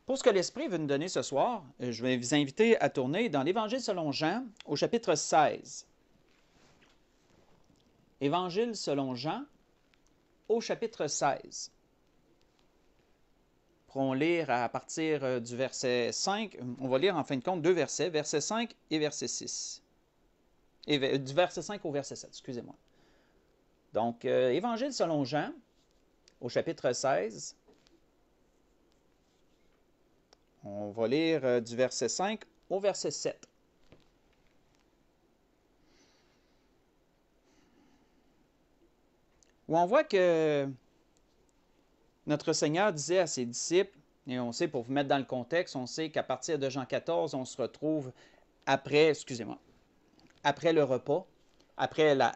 Pour ce que l'Esprit veut nous donner ce soir, je vais vous inviter à tourner dans l'Évangile selon Jean, au chapitre 16. Évangile selon Jean, au chapitre 16. Nous pourrons lire à partir du verset 5. On va lire en fin de compte deux versets, verset 5 et verset 6. Du verset 5 au verset 7, excusez-moi. Donc, Évangile selon Jean, au chapitre 16. On va lire du verset 5 au verset 7. Où on voit que notre Seigneur disait à ses disciples, et on sait, pour vous mettre dans le contexte, on sait qu'à partir de Jean 14, on se retrouve après le repas, après la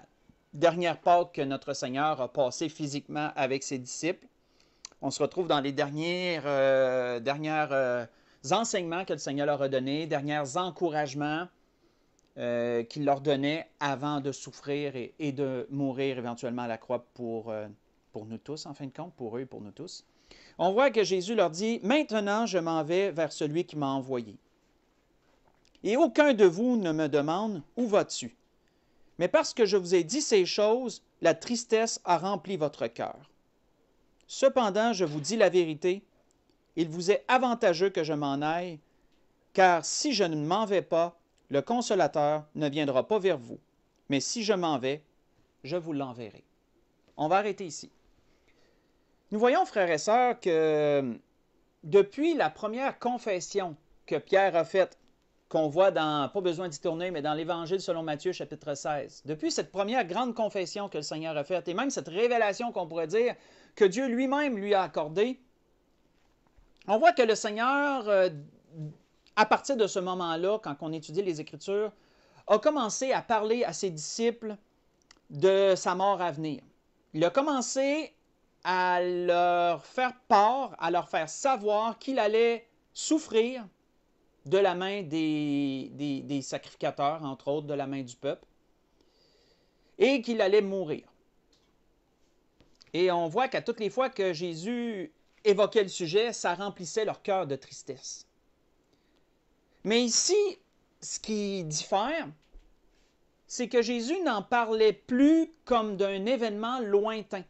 dernière Pâque que notre Seigneur a passée physiquement avec ses disciples. On se retrouve dans les derniers enseignements que le Seigneur leur a donnés, derniers encouragements qu'il leur donnait avant de souffrir et de mourir éventuellement à la croix pour nous tous, en fin de compte, pour eux et pour nous tous. On voit que Jésus leur dit « Maintenant, je m'en vais vers celui qui m'a envoyé. Et aucun de vous ne me demande « Où vas-tu? » Mais parce que je vous ai dit ces choses, la tristesse a rempli votre cœur. Cependant, je vous dis la vérité, il vous est avantageux que je m'en aille, car si je ne m'en vais pas, le Consolateur ne viendra pas vers vous. Mais si je m'en vais, je vous l'enverrai. On va arrêter ici. Nous voyons, frères et sœurs, que depuis la première confession que Pierre a faite, qu'on voit dans, pas besoin d'y tourner, mais dans l'Évangile selon Matthieu, chapitre 16, depuis cette première grande confession que le Seigneur a faite, et même cette révélation qu'on pourrait dire que Dieu lui-même lui a accordée, on voit que le Seigneur, à partir de ce moment-là, quand on étudie les Écritures, a commencé à parler à ses disciples de sa mort à venir. Il a commencé à leur faire part, à leur faire savoir qu'il allait souffrir de la main des sacrificateurs, entre autres, de la main du peuple, et qu'il allait mourir. Et on voit qu'à toutes les fois que Jésus évoquait le sujet, ça remplissait leur cœur de tristesse. Mais ici, ce qui diffère, c'est que Jésus n'en parlait plus comme d'un événement lointain.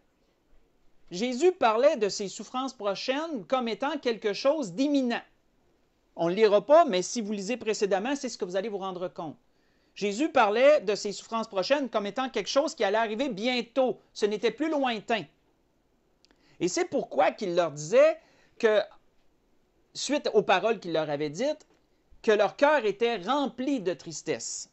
Jésus parlait de ses souffrances prochaines comme étant quelque chose d'imminent. On ne le lira pas, mais si vous lisez précédemment, c'est ce que vous allez vous rendre compte. Jésus parlait de ses souffrances prochaines comme étant quelque chose qui allait arriver bientôt. Ce n'était plus lointain. Et c'est pourquoi qu'il leur disait que, suite aux paroles qu'il leur avait dites, que leur cœur était rempli de tristesse.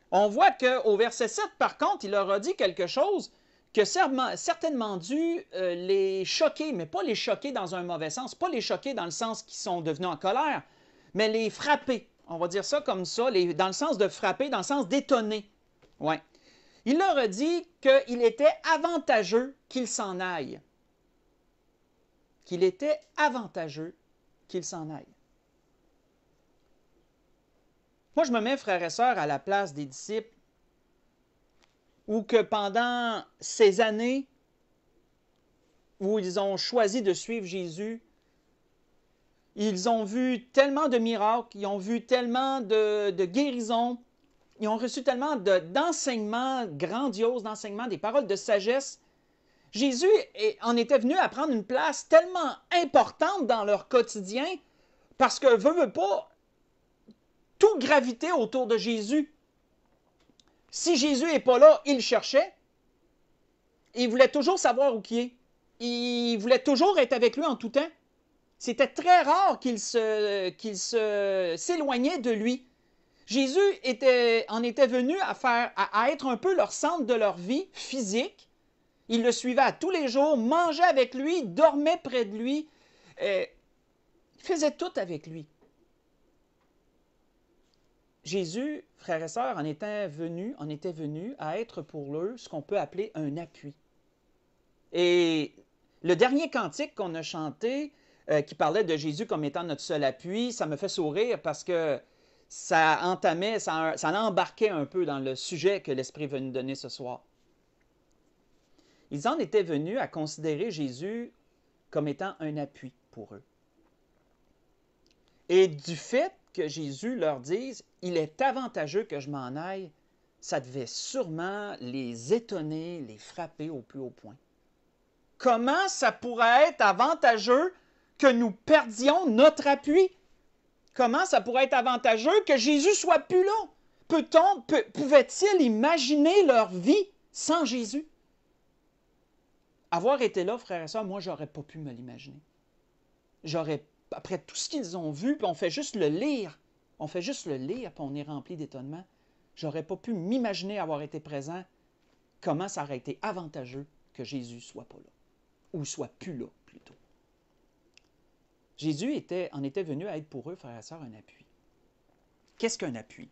On voit qu'au verset 7, par contre, il leur a dit quelque chose qui a certainement dû les choquer, mais pas les choquer dans un mauvais sens, pas les choquer dans le sens qu'ils sont devenus en colère, mais les frapper. On va dire ça comme ça, dans le sens de frapper, dans le sens d'étonner. Ouais. Il leur a dit qu'il était avantageux qu'ils s'en aillent. Qu'il était avantageux qu'ils s'en aillent. Moi, je me mets, frères et sœurs, à la place des disciples, où que pendant ces années où ils ont choisi de suivre Jésus, ils ont vu tellement de miracles, ils ont vu tellement de guérisons, ils ont reçu tellement d'enseignements grandioses, d'enseignements, des paroles de sagesse. Jésus en était venu à prendre une place tellement importante dans leur quotidien parce que, veut pas, tout gravitait autour de Jésus. Si Jésus n'est pas là, il cherchait. Il voulait toujours savoir où il est. Il voulait toujours être avec lui en tout temps. C'était très rare qu'il s'éloignait de lui. Jésus en était venu à être un peu leur centre de leur vie physique. Il le suivait à tous les jours, mangeait avec lui, dormait près de lui. Il faisait tout avec lui. Jésus, frères et sœurs, en était venu à être pour eux ce qu'on peut appeler un appui. Et le dernier cantique qu'on a chanté, qui parlait de Jésus comme étant notre seul appui, ça me fait sourire parce que ça embarquait un peu dans le sujet que l'Esprit veut nous donner ce soir. Ils en étaient venus à considérer Jésus comme étant un appui pour eux. Et du fait que Jésus leur dise, il est avantageux que je m'en aille, ça devait sûrement les étonner, les frapper au plus haut point. Comment ça pourrait être avantageux que nous perdions notre appui? Comment ça pourrait être avantageux que Jésus soit plus là? Pouvait-il imaginer leur vie sans Jésus? Avoir été là, frères et sœurs, moi, j'aurais pas pu me l'imaginer. Après tout ce qu'ils ont vu, puis on fait juste le lire, puis on est rempli d'étonnement, j'aurais pas pu m'imaginer avoir été présent, comment ça aurait été avantageux que Jésus soit pas là, ou soit plus là, plutôt. Jésus en était venu à être pour eux, frères et sœurs, un appui. Qu'est-ce qu'un appui?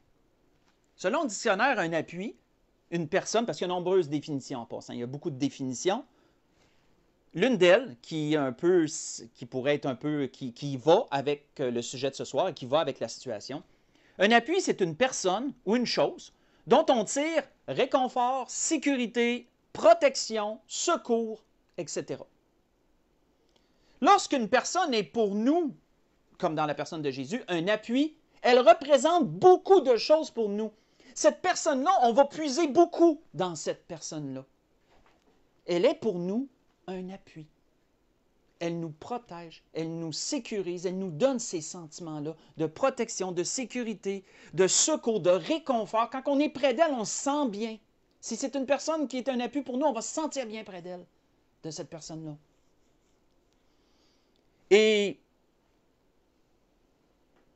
Selon le dictionnaire, un appui, une personne, parce qu'il y a de nombreuses définitions en passant, il y a beaucoup de définitions. L'une d'elles, qui pourrait être un peu, qui va avec le sujet de ce soir et qui va avec la situation. Un appui, c'est une personne ou une chose dont on tire réconfort, sécurité, protection, secours, etc. Lorsqu'une personne est pour nous, comme dans la personne de Jésus, un appui, elle représente beaucoup de choses pour nous. Cette personne-là, on va puiser beaucoup dans cette personne-là. Elle est pour nous un appui. Elle nous protège, elle nous sécurise, elle nous donne ces sentiments-là de protection, de sécurité, de secours, de réconfort. Quand on est près d'elle, on se sent bien. Si c'est une personne qui est un appui pour nous, on va se sentir bien près d'elle, de cette personne-là. Et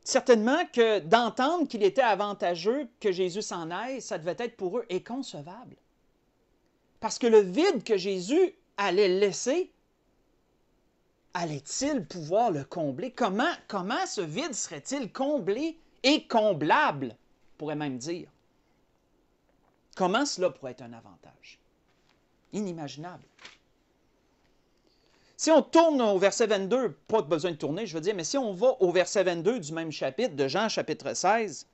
certainement que d'entendre qu'il était avantageux que Jésus s'en aille, ça devait être pour eux inconcevable. Parce que le vide que Jésus allait laisser, allait-il pouvoir le combler? Comment ce vide serait-il comblé et comblable, on pourrait même dire? Comment cela pourrait être un avantage? Inimaginable. Si on tourne au verset 22, pas besoin de tourner, je veux dire, mais si on va au verset 22 du même chapitre, de Jean chapitre 16,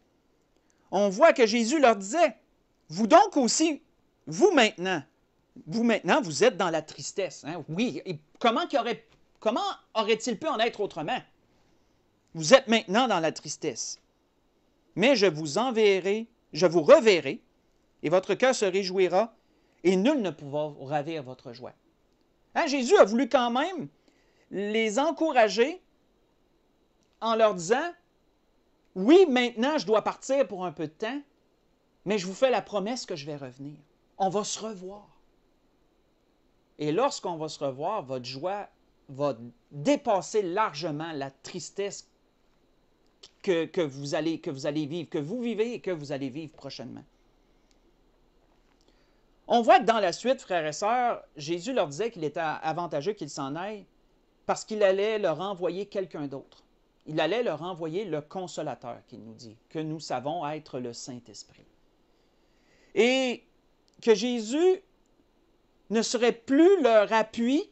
on voit que Jésus leur disait, « Vous donc aussi, vous maintenant, vous êtes dans la tristesse. Hein? Oui, et comment aurait-il pu en être autrement? Vous êtes maintenant dans la tristesse. Mais je vous reverrai, et votre cœur se réjouira, et nul ne pourra ravir votre joie. » Hein, Jésus a voulu quand même les encourager en leur disant, « Oui, maintenant, je dois partir pour un peu de temps, mais je vous fais la promesse que je vais revenir. On va se revoir. Et lorsqu'on va se revoir, votre joie va dépasser largement la tristesse que vous allez vivre, que vous vivez et que vous allez vivre prochainement. » On voit que dans la suite, frères et sœurs, Jésus leur disait qu'il était avantageux qu'ils s'en aillent parce qu'il allait leur envoyer quelqu'un d'autre. Il allait leur envoyer le Consolateur, qu'il nous dit, que nous savons être le Saint-Esprit. Et que Jésus ne serait plus leur appui,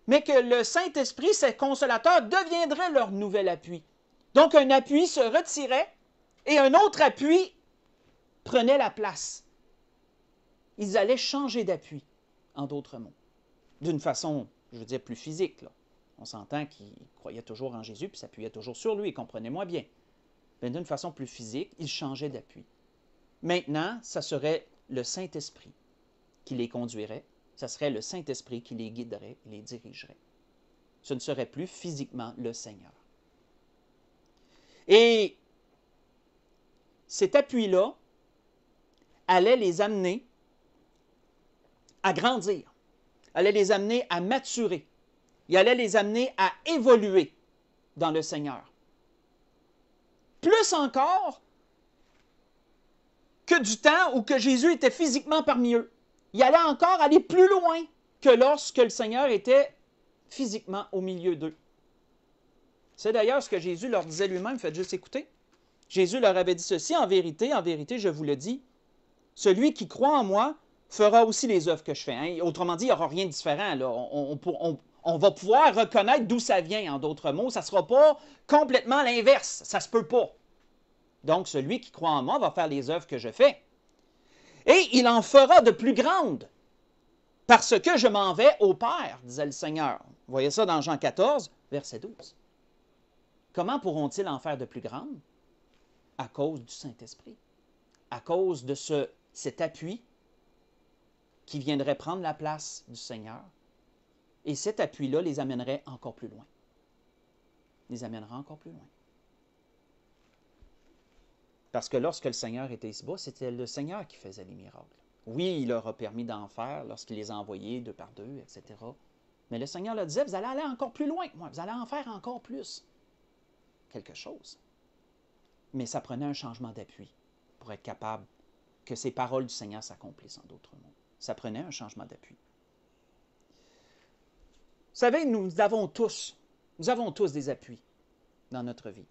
mais que le Saint-Esprit, ce Consolateur, deviendrait leur nouvel appui. Donc un appui se retirait et un autre appui prenait la place. Ils allaient changer d'appui, en d'autres mots. D'une façon, je veux dire, plus physique. Là. On s'entend qu'ils croyaient toujours en Jésus, puis s'appuyaient toujours sur lui, comprenez-moi bien. Mais d'une façon plus physique, ils changeaient d'appui. Maintenant, ça serait le Saint-Esprit qui les conduirait. Ça serait le Saint-Esprit qui les guiderait et les dirigerait. Ce ne serait plus physiquement le Seigneur. Et cet appui-là allait les amener à grandir, allait les amener à maturer, il allait les amener à évoluer dans le Seigneur. Plus encore que du temps où que Jésus était physiquement parmi eux. Il allait encore aller plus loin que lorsque le Seigneur était physiquement au milieu d'eux. C'est d'ailleurs ce que Jésus leur disait lui-même, faites juste écouter. Jésus leur avait dit ceci, en vérité, je vous le dis, celui qui croit en moi fera aussi les œuvres que je fais. Hein? Autrement dit, il n'y aura rien de différent. Là. On va pouvoir reconnaître d'où ça vient, en d'autres mots. Ça ne sera pas complètement l'inverse. Ça ne se peut pas. Donc, celui qui croit en moi va faire les œuvres que je fais. Et il en fera de plus grandes, parce que je m'en vais au Père, disait le Seigneur. Vous voyez ça dans Jean 14, verset 12. Comment pourront-ils en faire de plus grandes? À cause du Saint-Esprit, à cause de cet appui qui viendrait prendre la place du Seigneur. Et cet appui-là les amènerait encore plus loin. Les amènera encore plus loin. Parce que lorsque le Seigneur était ici-bas, c'était le Seigneur qui faisait les miracles. Oui, il leur a permis d'en faire lorsqu'il les a envoyés 2 par 2, etc. Mais le Seigneur leur disait, vous allez aller encore plus loin que moi, vous allez en faire encore plus. Quelque chose. Mais ça prenait un changement d'appui pour être capable que ces paroles du Seigneur s'accomplissent, en d'autres mots. Ça prenait un changement d'appui. Vous savez, nous avons tous des appuis dans notre vie.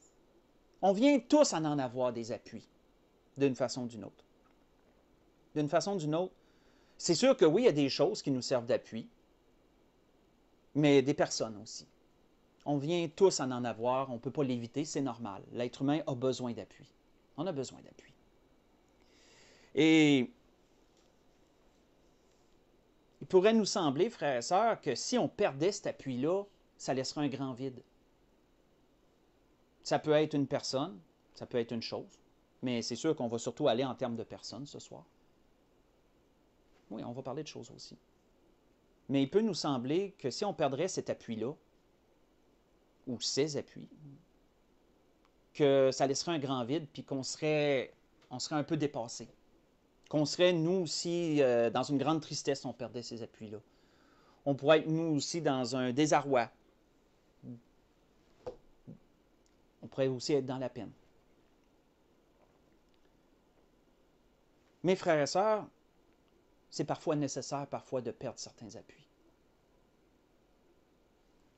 On vient tous en avoir des appuis, d'une façon ou d'une autre. D'une façon ou d'une autre, c'est sûr que oui, il y a des choses qui nous servent d'appui, mais des personnes aussi. On vient tous en avoir, on ne peut pas l'éviter, c'est normal. L'être humain a besoin d'appui. On a besoin d'appui. Et il pourrait nous sembler, frères et sœurs, que si on perdait cet appui-là, ça laisserait un grand vide. Ça peut être une personne, ça peut être une chose, mais c'est sûr qu'on va surtout aller en termes de personnes ce soir. Oui, on va parler de choses aussi. Mais il peut nous sembler que si on perdrait cet appui-là, ou ces appuis, que ça laisserait un grand vide, puis on serait un peu dépassé. Qu'on serait, nous aussi, dans une grande tristesse si on perdait ces appuis-là. On pourrait être, nous aussi, dans un désarroi. On pourrait aussi être dans la peine. Mes frères et sœurs, c'est parfois nécessaire, de perdre certains appuis.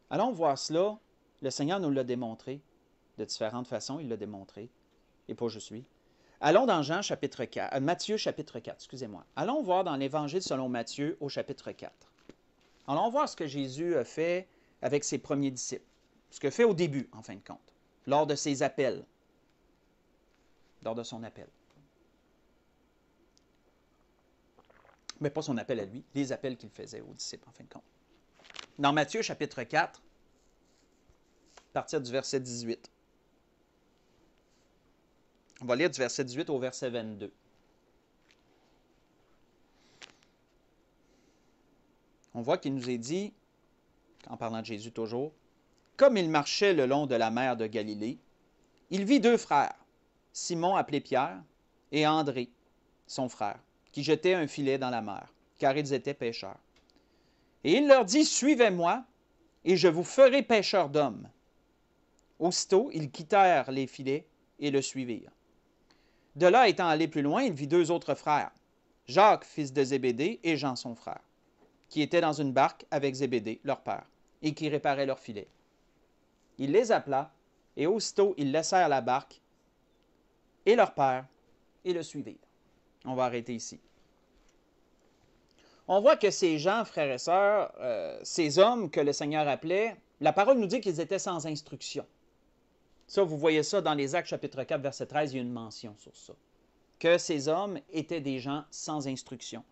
Allons voir cela. Le Seigneur nous l'a démontré de différentes façons. Il l'a démontré, et pas juste lui. Allons dans Matthieu chapitre 4, excusez-moi. Allons voir dans l'Évangile selon Matthieu au chapitre 4. Allons voir ce que Jésus a fait avec ses premiers disciples. Ce qu'il a fait au début, en fin de compte, lors de ses appels. Lors de son appel. Mais pas son appel à lui, les appels qu'il faisait aux disciples, en fin de compte. Dans Matthieu chapitre 4, à partir du verset 18. On va lire du verset 18 au verset 22. On voit qu'il nous est dit, en parlant de Jésus toujours, « Comme il marchait le long de la mer de Galilée, il vit 2 frères, Simon appelé Pierre et André, son frère, qui jetaient un filet dans la mer, car ils étaient pêcheurs. Et il leur dit, « Suivez-moi, et je vous ferai pêcheurs d'hommes. » Aussitôt, ils quittèrent les filets et le suivirent. De là, étant allé plus loin, il vit 2 autres frères, Jacques, fils de Zébédée, et Jean, son frère, qui étaient dans une barque avec Zébédée, leur père, et qui réparaient leurs filets. Il les appela, et aussitôt, ils laissèrent la barque et leur père, et le suivirent. On va arrêter ici. On voit que ces gens, frères et sœurs, ces hommes que le Seigneur appelait, la parole nous dit qu'ils étaient sans instruction. Ça, vous voyez ça dans les Actes chapitre 4, verset 13, il y a une mention sur ça. Que ces hommes étaient des gens sans instruction.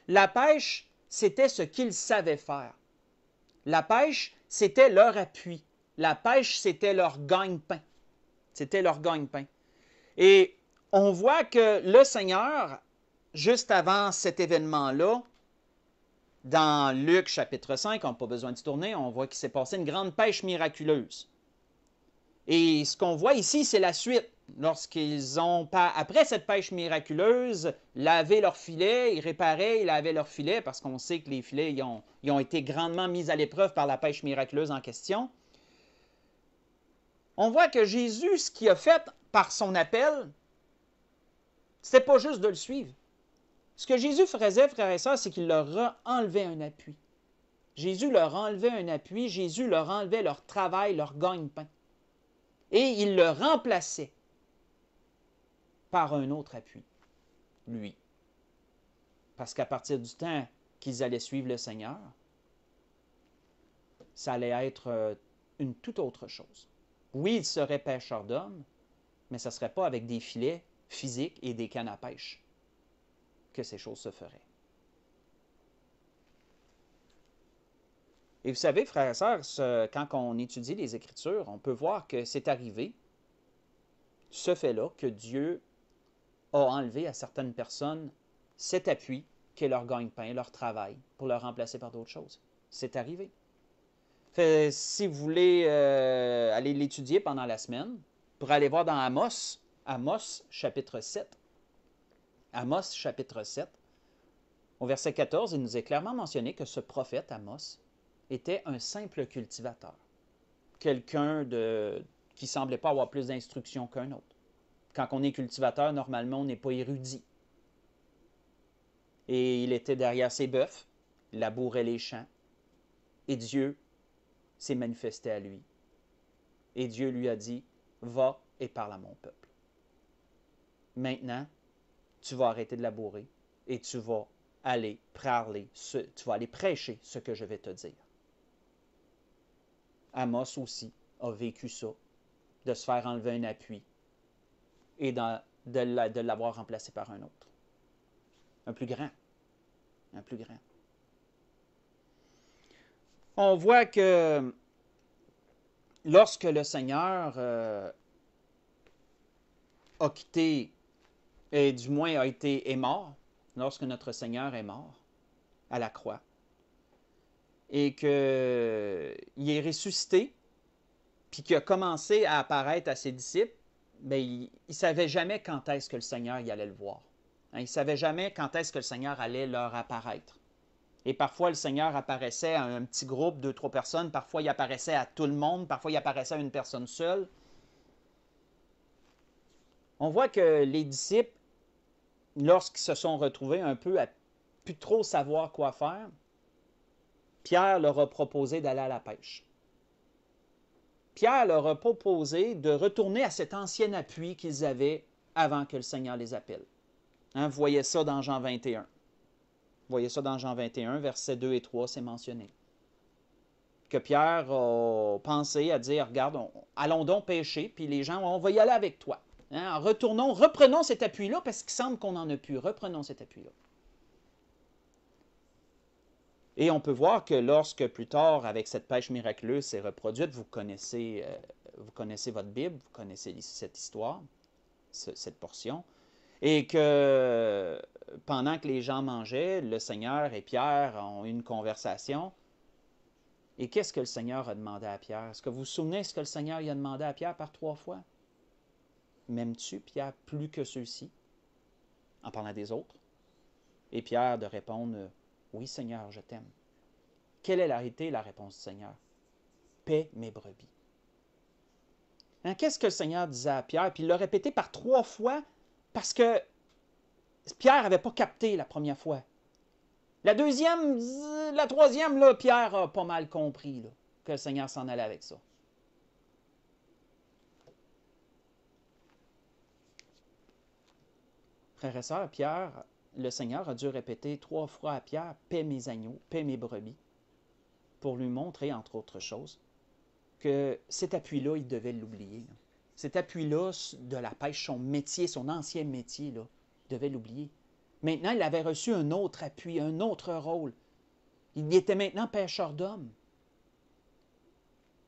La pêche, c'était ce qu'ils savaient faire. La pêche, c'était leur appui. La pêche, c'était leur gagne-pain. C'était leur gagne-pain. Et on voit que le Seigneur, juste avant cet événement-là, dans Luc chapitre 5, on n'a pas besoin de tourner, on voit qu'il s'est passé une grande pêche miraculeuse. Et ce qu'on voit ici, c'est la suite. Lorsqu'ils ont, après cette pêche miraculeuse, lavé leurs filets, ils réparaient, ils lavaient leurs filets, parce qu'on sait que les filets ils ont été grandement mis à l'épreuve par la pêche miraculeuse en question. On voit que Jésus, ce qu'il a fait par son appel, ce n'était pas juste de le suivre. Ce que Jésus faisait, frères et sœurs, c'est qu'il leur a enlevé un appui. Jésus leur enlevait un appui, Jésus leur enlevait leur travail, leur gagne-pain. Et il le remplaçait par un autre appui, lui. Parce qu'à partir du temps qu'ils allaient suivre le Seigneur, ça allait être une toute autre chose. Oui, ils seraient pêcheurs d'hommes, mais ce ne serait pas avec des filets physiques et des cannes à pêche que ces choses se feraient. Et vous savez, frères et sœurs, quand on étudie les Écritures, on peut voir que c'est arrivé, ce fait-là, que Dieu a enlevé à certaines personnes cet appui qui est leur gagne-pain, leur travail, pour le remplacer par d'autres choses. C'est arrivé. Fait, si vous voulez aller l'étudier pendant la semaine, pour aller voir dans Amos, Amos chapitre 7, Amos chapitre 7, au verset 14, il nous est clairement mentionné que ce prophète, Amos, était un simple cultivateur. Quelqu'un qui ne semblait pas avoir plus d'instruction qu'un autre. Quand on est cultivateur, normalement, on n'est pas érudit. Et il était derrière ses bœufs, labourait les champs, et Dieu s'est manifesté à lui. Et Dieu lui a dit, « Va et parle à mon peuple. Maintenant, tu vas arrêter de labourer et tu vas aller parler, tu vas aller prêcher ce que je vais te dire. » Amos aussi a vécu ça, de se faire enlever un appui et de l'avoir remplacé par un autre. Un plus grand. Un plus grand. On voit que lorsque le Seigneur a quitté, et du moins est mort, lorsque notre Seigneur est mort à la croix, et qu'il est ressuscité, puis qu'il a commencé à apparaître à ses disciples, bien, il ne savait jamais quand est-ce que le Seigneur y allait le voir. Hein, il ne savait jamais quand est-ce que le Seigneur allait leur apparaître. Et parfois, le Seigneur apparaissait à un petit groupe, 2, 3 personnes. Parfois, il apparaissait à tout le monde. Parfois, il apparaissait à une personne seule. On voit que les disciples, lorsqu'ils se sont retrouvés un peu à plus trop savoir quoi faire, Pierre leur a proposé d'aller à la pêche. Pierre leur a proposé de retourner à cet ancien appui qu'ils avaient avant que le Seigneur les appelle. Hein, vous voyez ça dans Jean 21. Vous voyez ça dans Jean 21, versets 2 et 3, c'est mentionné. Que Pierre a pensé à dire, regarde, allons donc pêcher, puis les gens, on va y aller avec toi. Hein, reprenons cet appui-là, parce qu'il semble qu'on n'en a plus. Reprenons cet appui-là. Et on peut voir que lorsque plus tard, avec cette pêche miraculeuse s'est reproduite, vous connaissez votre Bible, vous connaissez cette histoire, cette portion, et que pendant que les gens mangeaient, le Seigneur et Pierre ont eu une conversation. Et qu'est-ce que le Seigneur a demandé à Pierre? Est-ce que vous vous souvenez ce que le Seigneur y a demandé à Pierre par 3 fois? M'aimes-tu, Pierre, plus que ceux-ci? En parlant des autres. Et Pierre de répondre, oui, Seigneur, je t'aime. Quelle est été la réponse du Seigneur? Paie mes brebis. Hein, qu'est-ce que le Seigneur disait à Pierre? Puis il l'a répété par 3 fois parce que Pierre n'avait pas capté la première fois. La troisième, là, Pierre a pas mal compris là, que le Seigneur s'en allait avec ça. Frères et sœurs, le Seigneur a dû répéter 3 fois à Pierre, paie mes agneaux, paie mes brebis, pour lui montrer, entre autres choses, que cet appui-là, il devait l'oublier. Cet appui-là de la pêche, son métier, son ancien métier, là, il devait l'oublier. Maintenant, il avait reçu un autre appui, un autre rôle. Il était maintenant pêcheur d'hommes.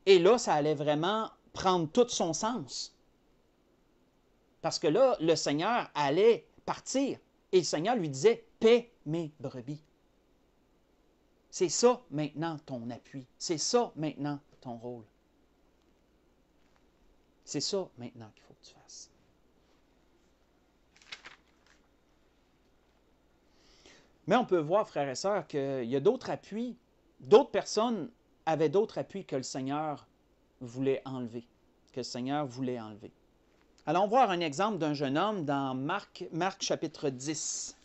Et là, ça allait vraiment prendre tout son sens. Parce que là, le Seigneur allait partir. Et le Seigneur lui disait, paie mes brebis. C'est ça maintenant ton appui. C'est ça maintenant ton rôle. C'est ça maintenant qu'il faut que tu fasses. Mais on peut voir, frères et sœurs, qu'il y a d'autres appuis. D'autres personnes avaient d'autres appuis que le Seigneur voulait enlever. Que le Seigneur voulait enlever. Allons voir un exemple d'un jeune homme dans Marc chapitre 10.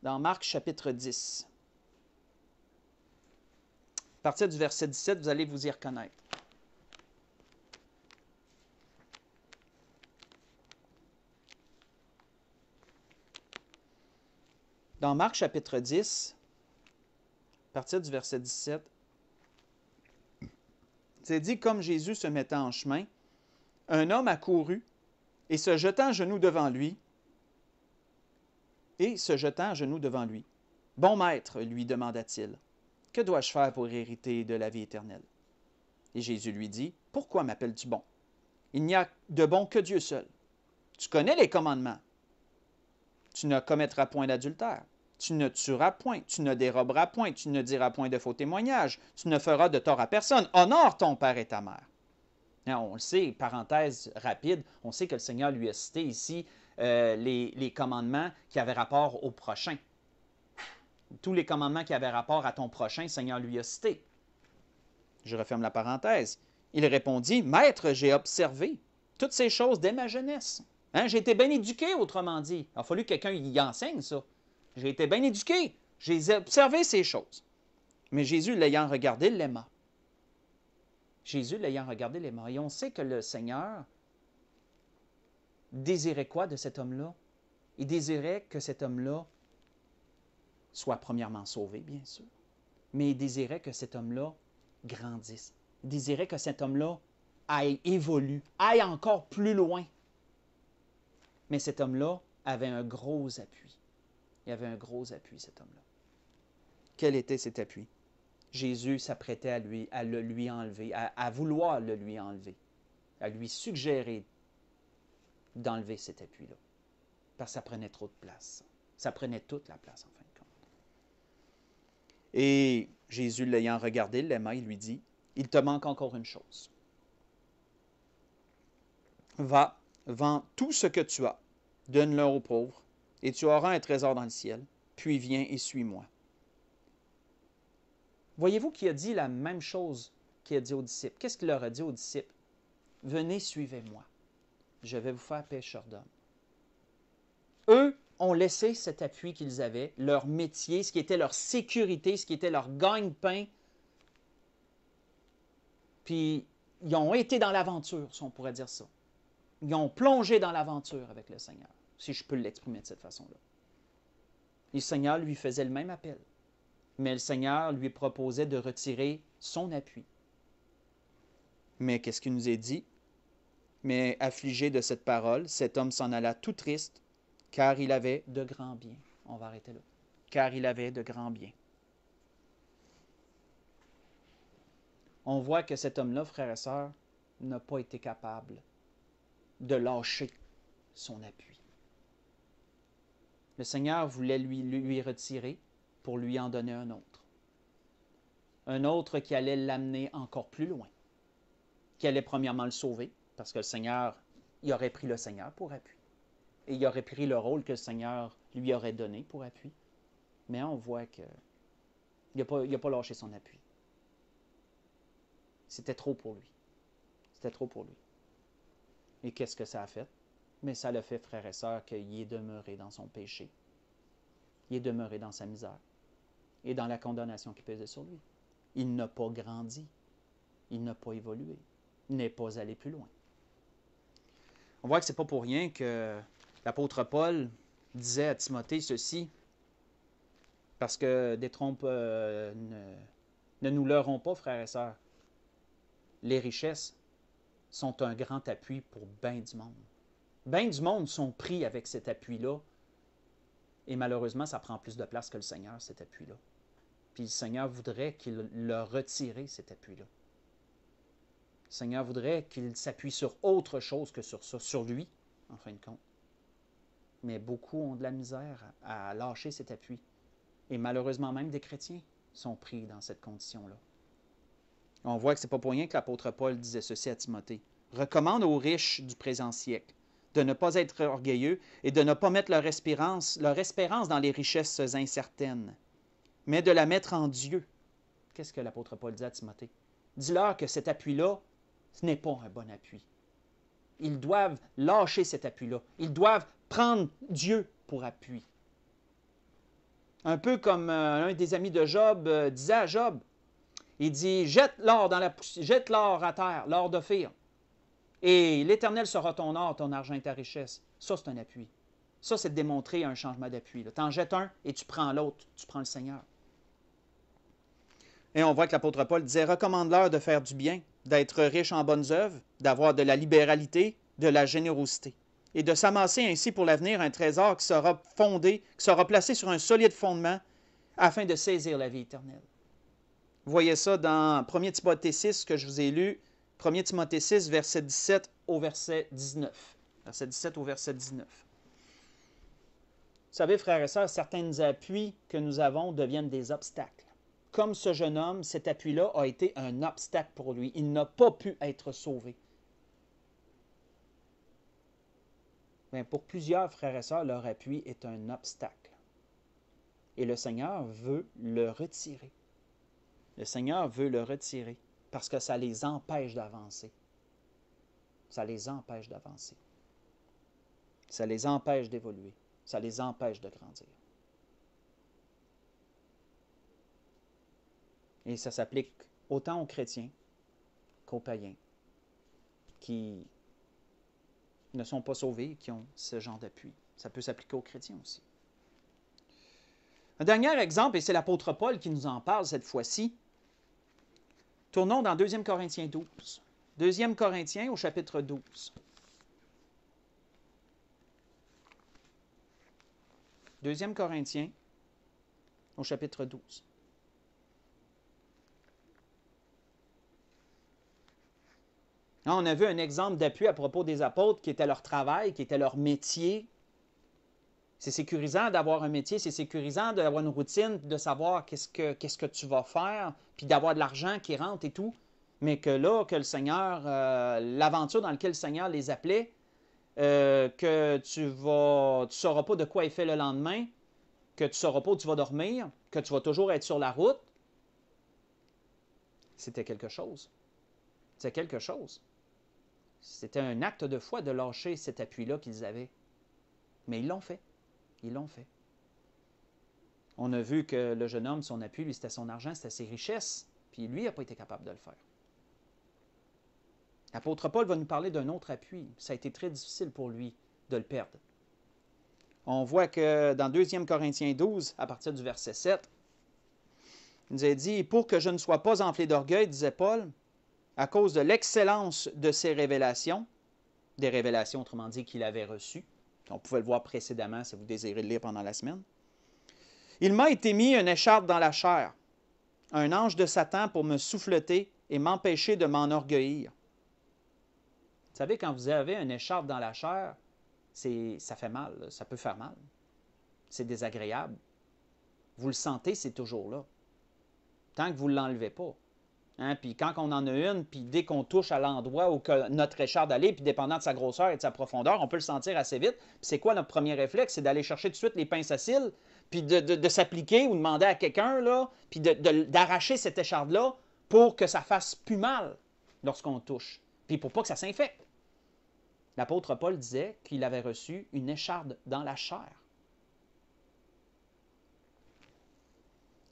Dans Marc chapitre 10. À partir du verset 17, vous allez vous y reconnaître. Dans Marc chapitre 10, à partir du verset 17, c'est dit, comme Jésus se mettait en chemin, un homme accourut et se jetant à genoux devant lui, Bon maître, lui demanda-t-il, que dois-je faire pour hériter de la vie éternelle? Et Jésus lui dit, pourquoi m'appelles-tu bon? Il n'y a de bon que Dieu seul. Tu connais les commandements. Tu ne commettras point d'adultère. Tu ne tueras point. Tu ne déroberas point. Tu ne diras point de faux témoignages. Tu ne feras de tort à personne. Honore ton père et ta mère. On le sait, parenthèse rapide, on sait que le Seigneur lui a cité ici les commandements qui avaient rapport au prochain. Tous les commandements qui avaient rapport à ton prochain, le Seigneur lui a cité. Je referme la parenthèse. Il répondit, « Maître, j'ai observé toutes ces choses dès ma jeunesse. Hein? J'ai été bien éduqué, autrement dit. Il a fallu que quelqu'un y enseigne ça. J'ai été bien éduqué. J'ai observé ces choses. » Mais Jésus, l'ayant regardé, l'aima. Jésus, l'ayant regardé, l'aima. Et on sait que le Seigneur désirait quoi de cet homme-là? Il désirait que cet homme-là soit premièrement sauvé, bien sûr, mais il désirait que cet homme-là grandisse. Il désirait que cet homme-là aille évolue, aille encore plus loin. Mais cet homme-là avait un gros appui. Il avait un gros appui, cet homme-là. Quel était cet appui? Jésus s'apprêtait à le lui enlever, à vouloir le lui enlever, à lui suggérer d'enlever cet appui-là. Parce que ça prenait trop de place. Ça prenait toute la place, en fin de compte. Et Jésus, l'ayant regardé, l'aima, il lui dit, « Il te manque encore une chose. Va, vends tout ce que tu as, donne-le aux pauvres, et tu auras un trésor dans le ciel, puis viens et suis-moi. » Voyez-vous qu'il a dit la même chose qu'il a dit aux disciples. Qu'est-ce qu'il leur a dit aux disciples? « Venez, suivez-moi. Je vais vous faire pêcheurs d'hommes. » Eux ont laissé cet appui qu'ils avaient, leur métier, ce qui était leur sécurité, ce qui était leur gagne-pain. Puis, ils ont été dans l'aventure, si on pourrait dire ça. Ils ont plongé dans l'aventure avec le Seigneur, si je peux l'exprimer de cette façon-là. Et le Seigneur lui faisait le même appel. Mais le Seigneur lui proposait de retirer son appui. Mais qu'est-ce qu'il nous est dit? Mais affligé de cette parole, cet homme s'en alla tout triste, car il avait de grands biens. On va arrêter là. Car il avait de grands biens. On voit que cet homme-là, frères et sœurs, n'a pas été capable de lâcher son appui. Le Seigneur voulait lui retirer pour lui en donner un autre. Un autre qui allait l'amener encore plus loin, qui allait premièrement le sauver, parce que le Seigneur, il aurait pris le Seigneur pour appui. Et il aurait pris le rôle que le Seigneur lui aurait donné pour appui. Mais on voit qu'il n'a pas lâché son appui. C'était trop pour lui. C'était trop pour lui. Et qu'est-ce que ça a fait? Mais ça l'a fait, frères et sœurs, qu'il est demeuré dans son péché. Il est demeuré dans sa misère et dans la condamnation qui pesait sur lui. Il n'a pas grandi. Il n'a pas évolué. Il n'est pas allé plus loin. On voit que ce n'est pas pour rien que l'apôtre Paul disait à Timothée ceci, parce que des trompes ne nous leurrons pas, frères et sœurs. Les richesses sont un grand appui pour bien du monde. Bien du monde sont pris avec cet appui-là, et malheureusement, ça prend plus de place que le Seigneur, cet appui-là. Puis le Seigneur voudrait qu'il leur retire cet appui-là. Le Seigneur voudrait qu'il s'appuie sur autre chose que sur ça, sur lui, en fin de compte. Mais beaucoup ont de la misère à lâcher cet appui. Et malheureusement, même des chrétiens sont pris dans cette condition-là. On voit que ce n'est pas pour rien que l'apôtre Paul disait ceci à Timothée. « Recommande aux riches du présent siècle de ne pas être orgueilleux et de ne pas mettre leur espérance dans les richesses incertaines, mais de la mettre en Dieu. » Qu'est-ce que l'apôtre Paul dit à Timothée? Dis-leur que cet appui-là, ce n'est pas un bon appui. Ils doivent lâcher cet appui-là. Ils doivent prendre Dieu pour appui. Un peu comme un des amis de Job disait à Job, il dit, jette l'or à terre, l'or d'Ophir, et l'Éternel sera ton or, ton argent et ta richesse. Ça, c'est un appui. Ça, c'est de démontrer un changement d'appui. Tu en jettes un et tu prends l'autre, tu prends le Seigneur. Et on voit que l'apôtre Paul disait, recommande-leur de faire du bien, d'être riche en bonnes œuvres, d'avoir de la libéralité, de la générosité, et de s'amasser ainsi pour l'avenir un trésor qui sera placé sur un solide fondement afin de saisir la vie éternelle. Vous voyez ça dans 1 Timothée 6 que je vous ai lu, 1 Timothée 6, verset 17 au verset 19. Verset 17 au verset 19. Vous savez, frères et sœurs, certains appuis que nous avons deviennent des obstacles. Comme ce jeune homme, cet appui-là a été un obstacle pour lui. Il n'a pas pu être sauvé. Mais pour plusieurs frères et sœurs, leur appui est un obstacle. Et le Seigneur veut le retirer. Le Seigneur veut le retirer parce que ça les empêche d'avancer. Ça les empêche d'avancer. Ça les empêche d'évoluer. Ça les empêche de grandir. Et ça s'applique autant aux chrétiens qu'aux païens qui ne sont pas sauvés et qui ont ce genre d'appui. Ça peut s'appliquer aux chrétiens aussi. Un dernier exemple, et c'est l'apôtre Paul qui nous en parle cette fois-ci. Tournons dans 2 Corinthiens 12. 2 Corinthiens au chapitre 12. 2 Corinthiens au chapitre 12. Là, on a vu un exemple d'appui à propos des apôtres qui était leur travail, qui était leur métier. C'est sécurisant d'avoir un métier, c'est sécurisant d'avoir une routine, de savoir qu'est-ce que tu vas faire, puis d'avoir de l'argent qui rentre et tout. Mais que là, que le Seigneur, l'aventure dans laquelle le Seigneur les appelait, que tu ne sauras pas de quoi est fait le lendemain, que tu ne sauras pas où tu vas dormir, que tu vas toujours être sur la route, c'était quelque chose. C'est quelque chose. C'était un acte de foi de lâcher cet appui-là qu'ils avaient. Mais ils l'ont fait. Ils l'ont fait. On a vu que le jeune homme, son appui, lui, c'était son argent, c'était ses richesses. Puis lui, il n'a pas été capable de le faire. L'apôtre Paul va nous parler d'un autre appui. Ça a été très difficile pour lui de le perdre. On voit que dans 2 Corinthiens 12, à partir du verset 7, il nous a dit « Pour que je ne sois pas enflé d'orgueil, disait Paul, à cause de l'excellence de ses révélations, des révélations, autrement dit, qu'il avait reçues. On pouvait le voir précédemment si vous désirez le lire pendant la semaine. Il m'a été mis une écharpe dans la chair, un ange de Satan pour me souffleter et m'empêcher de m'enorgueillir. Vous savez, quand vous avez une écharpe dans la chair, ça fait mal, ça peut faire mal. C'est désagréable. Vous le sentez, c'est toujours là. Tant que vous ne l'enlevez pas. Hein? Puis quand on en a une, puis dès qu'on touche à l'endroit où que notre écharpe allait, puis dépendant de sa grosseur et de sa profondeur, on peut le sentir assez vite. Puis c'est quoi notre premier réflexe? C'est d'aller chercher tout de suite les pinces à cils, puis de s'appliquer ou demander à quelqu'un, là, puis d'arracher cette écharpe-là pour que ça fasse plus mal lorsqu'on touche. Puis pour pas que ça s'infecte. L'apôtre Paul disait qu'il avait reçu une écharpe dans la chair.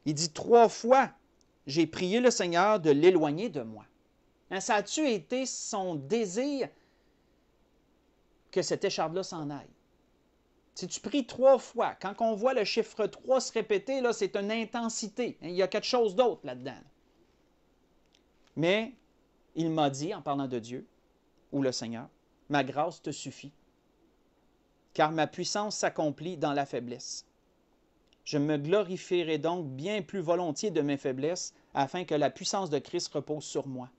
Il dit 3 fois, j'ai prié le Seigneur de l'éloigner de moi. Hein, ça a-tu été son désir que cette écharpe-là s'en aille? Si tu pries 3 fois, quand on voit le chiffre 3 se répéter, là, c'est une intensité. Hein, il y a quelque chose d'autre là-dedans. Mais il m'a dit, en parlant de Dieu, ou le Seigneur, ma grâce te suffit, car ma puissance s'accomplit dans la faiblesse. Je me glorifierai donc bien plus volontiers de mes faiblesses, afin que la puissance de Christ repose sur moi.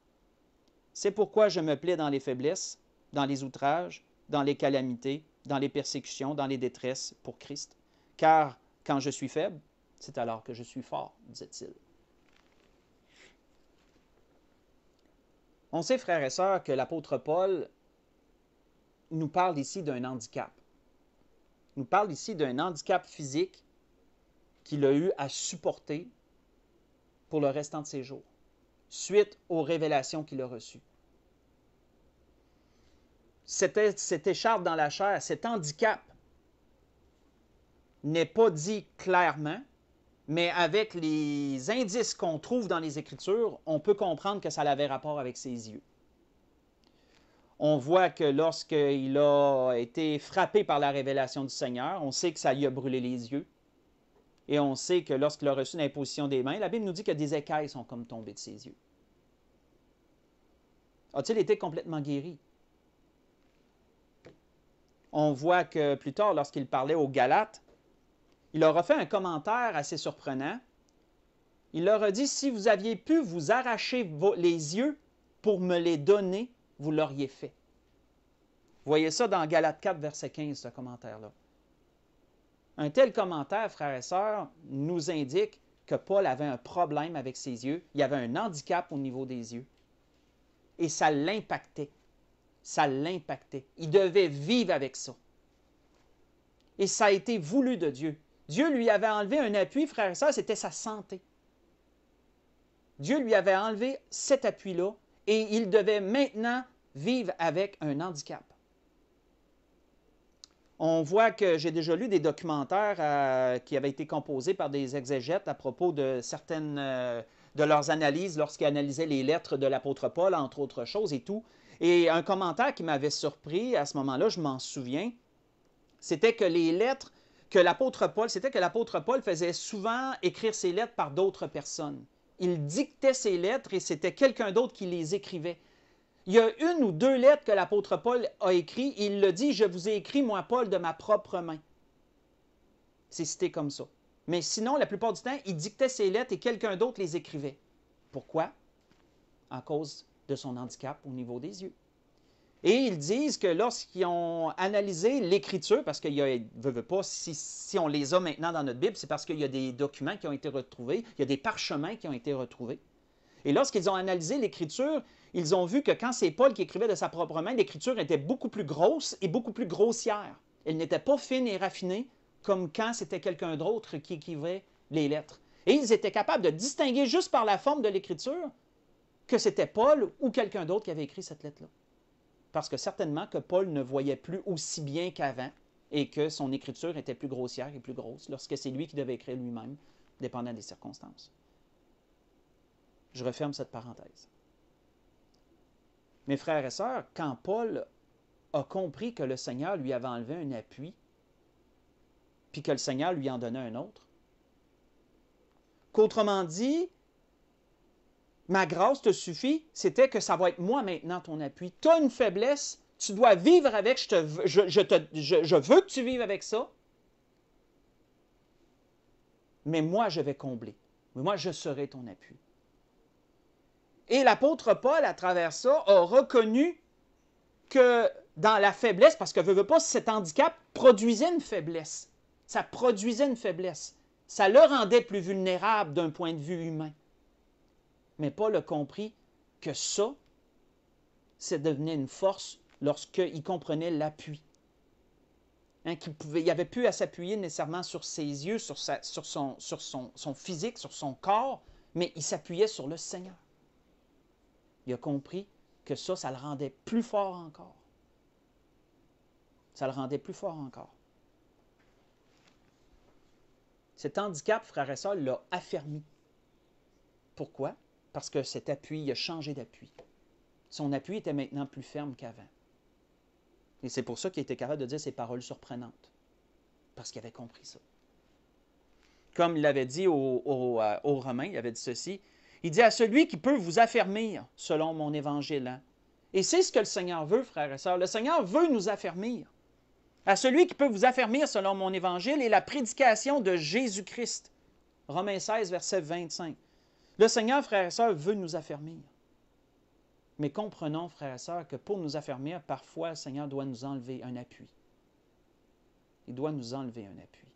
C'est pourquoi je me plais dans les faiblesses, dans les outrages, dans les calamités, dans les persécutions, dans les détresses pour Christ. Car quand je suis faible, c'est alors que je suis fort, disait-il. On sait, frères et sœurs, que l'apôtre Paul nous parle ici d'un handicap. Il nous parle ici d'un handicap physique qu'il a eu à supporter pour le restant de ses jours, suite aux révélations qu'il a reçues. Cette écharpe dans la chair, cet handicap n'est pas dit clairement, mais avec les indices qu'on trouve dans les Écritures, on peut comprendre que ça avait rapport avec ses yeux. On voit que lorsqu'il a été frappé par la révélation du Seigneur, on sait que ça lui a brûlé les yeux. Et on sait que lorsqu'il a reçu l'imposition des mains, la Bible nous dit que des écailles sont comme tombées de ses yeux. A-t-il été complètement guéri? On voit que plus tard, lorsqu'il parlait aux Galates, il leur a fait un commentaire assez surprenant. Il leur a dit, si vous aviez pu vous arracher les yeux pour me les donner, vous l'auriez fait. Vous voyez ça dans Galates 4, verset 15, ce commentaire-là. Un tel commentaire, frères et sœurs, nous indique que Paul avait un problème avec ses yeux. Il y avait un handicap au niveau des yeux. Et ça l'impactait. Ça l'impactait. Il devait vivre avec ça. Et ça a été voulu de Dieu. Dieu lui avait enlevé un appui, frères et sœurs, c'était sa santé. Dieu lui avait enlevé cet appui-là et il devait maintenant vivre avec un handicap. On voit que j'ai déjà lu des documentaires qui avaient été composés par des exégètes à propos de certaines de leurs analyses lorsqu'ils analysaient les lettres de l'apôtre Paul, entre autres choses et tout. Et un commentaire qui m'avait surpris à ce moment-là, je m'en souviens, c'était que les lettres que l'apôtre Paul faisait souvent écrire ses lettres par d'autres personnes. Il dictait ses lettres et c'était quelqu'un d'autre qui les écrivait. Il y a une ou deux lettres que l'apôtre Paul a écrites. Il le dit, « Je vous ai écrit, moi, Paul, de ma propre main. » C'est cité comme ça. Mais sinon, la plupart du temps, il dictait ses lettres et quelqu'un d'autre les écrivait. Pourquoi? À cause de son handicap au niveau des yeux. Et ils disent que lorsqu'ils ont analysé l'Écriture, parce qu'il y a, veut pas, si on les a maintenant dans notre Bible, c'est parce qu'il y a des documents qui ont été retrouvés, il y a des parchemins qui ont été retrouvés. Et lorsqu'ils ont analysé l'Écriture, ils ont vu que quand c'est Paul qui écrivait de sa propre main, l'Écriture était beaucoup plus grosse et beaucoup plus grossière. Elle n'était pas fine et raffinée comme quand c'était quelqu'un d'autre qui écrivait les lettres. Et ils étaient capables de distinguer juste par la forme de l'Écriture que c'était Paul ou quelqu'un d'autre qui avait écrit cette lettre-là. Parce que certainement que Paul ne voyait plus aussi bien qu'avant et que son écriture était plus grossière et plus grosse lorsque c'est lui qui devait écrire lui-même, dépendant des circonstances. Je referme cette parenthèse. Mes frères et sœurs, quand Paul a compris que le Seigneur lui avait enlevé un appui, puis que le Seigneur lui en donnait un autre, qu'autrement dit, ma grâce te suffit, c'était que ça va être moi maintenant ton appui. Tu as une faiblesse, tu dois vivre avec, je veux que tu vives avec ça, mais moi je vais combler. Moi je serai ton appui. Et l'apôtre Paul, à travers ça, a reconnu que dans la faiblesse, parce que veut pas, cet handicap produisait une faiblesse. Ça produisait une faiblesse. Ça le rendait plus vulnérable d'un point de vue humain. Mais Paul a compris que ça devenait une force lorsqu'il comprenait l'appui. Hein, il n'avait plus à s'appuyer nécessairement sur ses yeux, sur son physique, sur son corps, mais il s'appuyait sur le Seigneur. Il a compris que ça le rendait plus fort encore. Ça le rendait plus fort encore. Cet handicap, frères et sœurs, l'a affermi. Pourquoi? Parce que cet appui, il a changé d'appui. Son appui était maintenant plus ferme qu'avant. Et c'est pour ça qu'il était capable de dire ces paroles surprenantes. Parce qu'il avait compris ça. Comme il l'avait dit aux Romains, il avait dit ceci. Il dit à celui qui peut vous affermir selon mon évangile. Hein? Et c'est ce que le Seigneur veut, frères et sœurs. Le Seigneur veut nous affermir. À celui qui peut vous affermir selon mon évangile et la prédication de Jésus-Christ. Romains 16, verset 25. Le Seigneur, frères et sœurs, veut nous affermir. Mais comprenons, frères et sœurs, que pour nous affermir, parfois, le Seigneur doit nous enlever un appui. Il doit nous enlever un appui.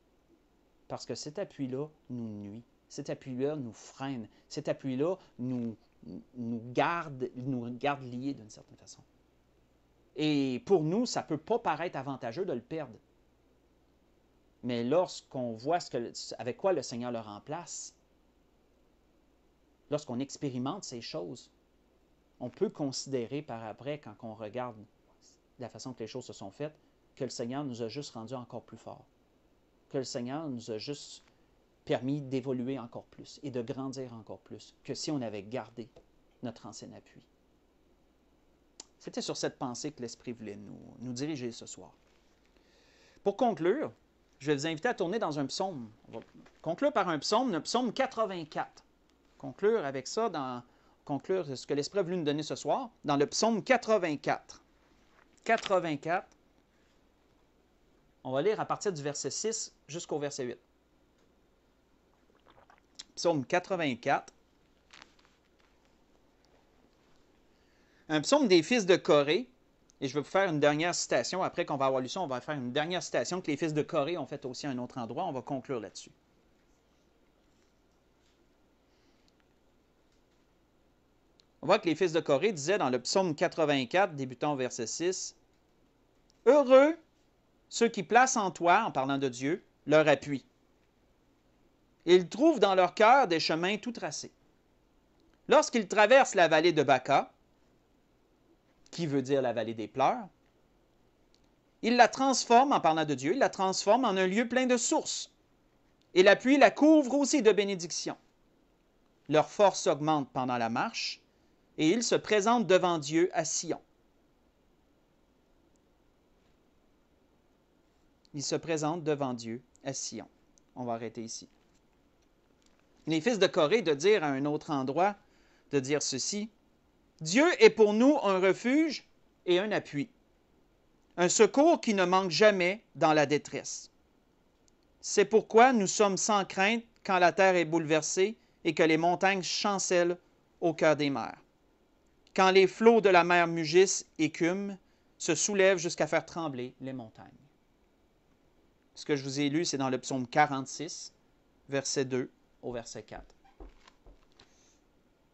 Parce que cet appui-là nous nuit. Cet appui-là nous freine. Cet appui-là nous garde liés d'une certaine façon. Et pour nous, ça ne peut pas paraître avantageux de le perdre. Mais lorsqu'on voit avec quoi le Seigneur le remplace, lorsqu'on expérimente ces choses, on peut considérer par après, quand on regarde la façon que les choses se sont faites, que le Seigneur nous a juste rendus encore plus forts. Que le Seigneur nous a juste permis d'évoluer encore plus et de grandir encore plus que si on avait gardé notre ancien appui. C'était sur cette pensée que l'Esprit voulait nous diriger ce soir. Pour conclure, je vais vous inviter à tourner dans un psaume. On va conclure par un psaume, le psaume 84. Conclure avec ça, conclure ce que l'Esprit a voulu nous donner ce soir, dans le psaume 84. 84. On va lire à partir du verset 6 jusqu'au verset 8. psaume 84. Un psaume des fils de Corée. Et je vais vous faire une dernière citation. Après qu'on va avoir lu ça, on va faire une dernière citation que les fils de Corée ont fait aussi à un autre endroit. On va conclure là-dessus. On voit que les fils de Corée disaient dans le psaume 84, débutant au verset 6, « Heureux ceux qui placent en toi, en parlant de Dieu, leur appui. Ils trouvent dans leur cœur des chemins tout tracés. Lorsqu'ils traversent la vallée de Baca, qui veut dire la vallée des pleurs, ils la transforment, en parlant de Dieu, ils la transforment en un lieu plein de sources. Et la pluie la couvre aussi de bénédictions. Leur force augmente pendant la marche, et ils se présentent devant Dieu à Sion. Ils se présentent devant Dieu à Sion. On va arrêter ici. Les fils de Corée de dire à un autre endroit, de dire ceci, « Dieu est pour nous un refuge et un appui, un secours qui ne manque jamais dans la détresse. C'est pourquoi nous sommes sans crainte quand la terre est bouleversée et que les montagnes chancellent au cœur des mers. Quand les flots de la mer mugissent, écument, se soulèvent jusqu'à faire trembler les montagnes. » Ce que je vous ai lu, c'est dans le psaume 46, verset 2 au verset 4.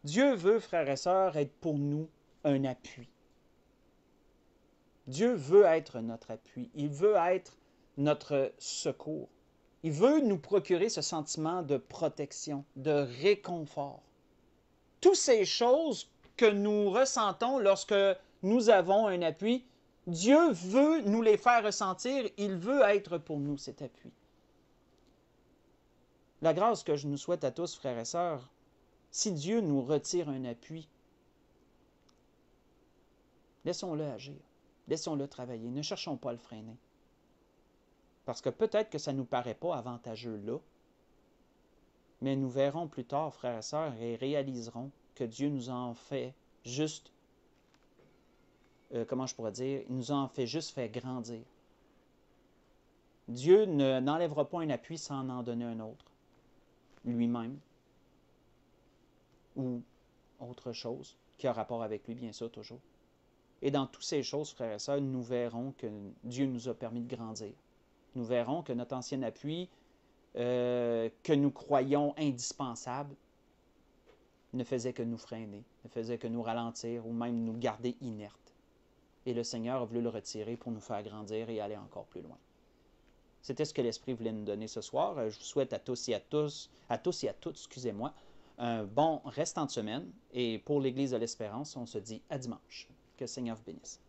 Dieu veut, frères et sœurs, être pour nous un appui. Dieu veut être notre appui. Il veut être notre secours. Il veut nous procurer ce sentiment de protection, de réconfort. Toutes ces choses que nous ressentons lorsque nous avons un appui, Dieu veut nous les faire ressentir. Il veut être pour nous cet appui. La grâce que je nous souhaite à tous, frères et sœurs, si Dieu nous retire un appui, laissons-le agir, laissons-le travailler, ne cherchons pas à le freiner. Parce que peut-être que ça ne nous paraît pas avantageux là, mais nous verrons plus tard, frères et sœurs, et réaliserons que Dieu nous en fait juste, comment je pourrais dire, il nous en fait juste fait grandir. Dieu n'enlèvera pas un appui sans en donner un autre, lui-même, ou autre chose qui a rapport avec lui, bien sûr, toujours. Et dans toutes ces choses, frères et sœurs, nous verrons que Dieu nous a permis de grandir. Nous verrons que notre ancien appui, que nous croyions indispensable, ne faisait que nous freiner, ne faisait que nous ralentir ou même nous garder inertes. Et le Seigneur a voulu le retirer pour nous faire grandir et aller encore plus loin. C'était ce que l'Esprit voulait nous donner ce soir. Je vous souhaite à tous et à toutes, excusez-moi, un bon restant de semaine. Et pour l'Église de l'Espérance, on se dit à dimanche. Que le Seigneur vous bénisse.